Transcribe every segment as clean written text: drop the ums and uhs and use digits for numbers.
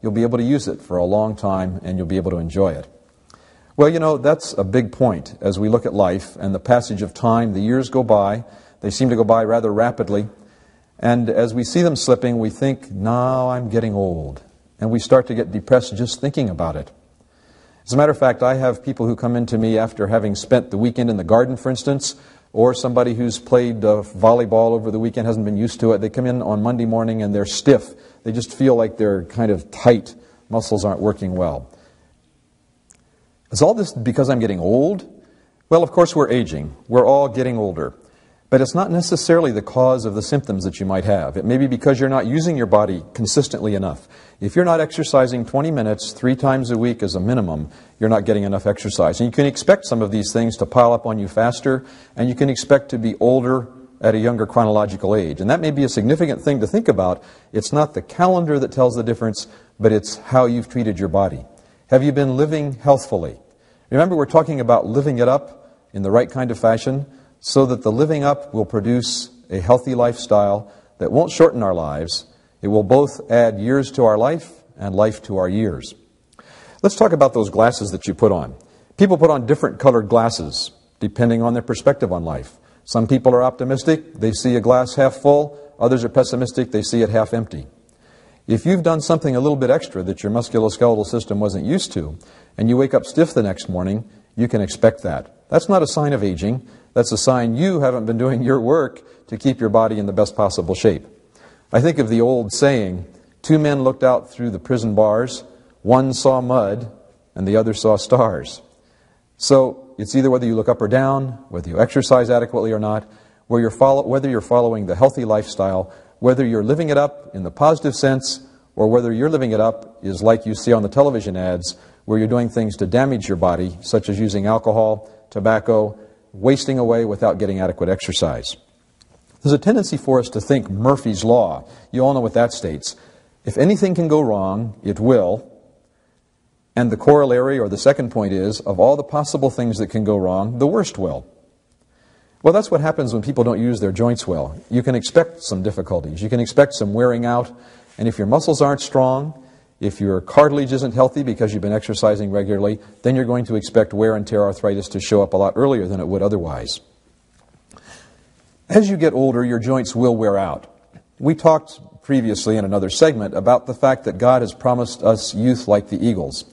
you'll be able to use it for a long time and you'll be able to enjoy it. Well, you know, that's a big point as we look at life and the passage of time. The years go by. They seem to go by rather rapidly. And as we see them slipping, we think, no, I'm getting old. And we start to get depressed just thinking about it. As a matter of fact, I have people who come into me after having spent the weekend in the garden, for instance, or somebody who's played volleyball over the weekend, hasn't been used to it. They come in on Monday morning and they're stiff. They just feel like they're kind of tight. Muscles aren't working well. Is all this because I'm getting old? Well, of course we're aging. We're all getting older. But it's not necessarily the cause of the symptoms that you might have. It may be because you're not using your body consistently enough. If you're not exercising 20 minutes 3 times a week as a minimum, you're not getting enough exercise. And you can expect some of these things to pile up on you faster, and you can expect to be older at a younger chronological age. And that may be a significant thing to think about. It's not the calendar that tells the difference, but it's how you've treated your body. Have you been living healthfully? Remember, we're talking about living it up in the right kind of fashion, so that the living up will produce a healthy lifestyle that won't shorten our lives. It will both add years to our life and life to our years. Let's talk about those glasses that you put on. People put on different colored glasses depending on their perspective on life. Some people are optimistic, they see a glass half full. Others are pessimistic, they see it half empty. If you've done something a little bit extra that your musculoskeletal system wasn't used to, and you wake up stiff the next morning, you can expect that. That's not a sign of aging. That's a sign you haven't been doing your work to keep your body in the best possible shape. I think of the old saying, 2 men looked out through the prison bars, one saw mud, and the other saw stars. So it's either whether you look up or down, whether you exercise adequately or not, whether you're following the healthy lifestyle, whether you're living it up in the positive sense, or whether you're living it up is like you see on the television ads, where you're doing things to damage your body, such as using alcohol, tobacco, wasting away without getting adequate exercise. There's a tendency for us to think Murphy's Law. You all know what that states. If anything can go wrong, it will. And the corollary, or the second point is, of all the possible things that can go wrong, the worst will. Well, that's what happens when people don't use their joints well. You can expect some difficulties. You can expect some wearing out. And if your muscles aren't strong, if your cartilage isn't healthy because you've been exercising regularly, then you're going to expect wear and tear arthritis to show up a lot earlier than it would otherwise. As you get older, your joints will wear out. We talked previously in another segment about the fact that God has promised us youth like the eagles.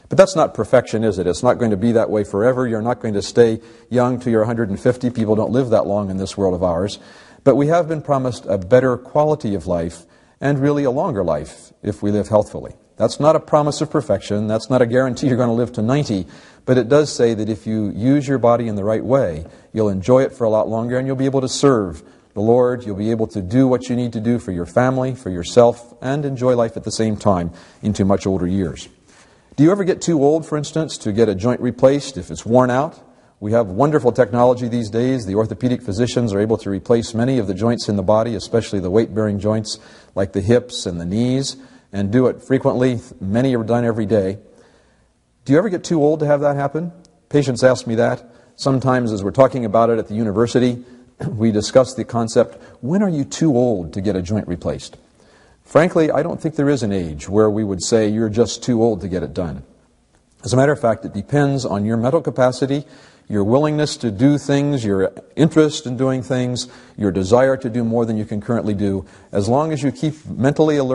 But that's not perfection, is it? It's not going to be that way forever. You're not going to stay young till you're 150. People don't live that long in this world of ours. But we have been promised a better quality of life and really a longer life if we live healthfully. That's not a promise of perfection. That's not a guarantee you're going to live to 90. But it does say that if you use your body in the right way, you'll enjoy it for a lot longer and you'll be able to serve the Lord. You'll be able to do what you need to do for your family, for yourself, and enjoy life at the same time into much older years. Do you ever get too old, for instance, to get a joint replaced if it's worn out? We have wonderful technology these days. The orthopedic physicians are able to replace many of the joints in the body, especially the weight-bearing joints like the hips and the knees, and do it frequently. Many are done every day. Do you ever get too old to have that happen? Patients ask me that. Sometimes as we're talking about it at the university, we discuss the concept, when are you too old to get a joint replaced? Frankly, I don't think there is an age where we would say you're just too old to get it done. As a matter of fact, it depends on your mental capacity, your willingness to do things, your interest in doing things, your desire to do more than you can currently do. As long as you keep mentally alert,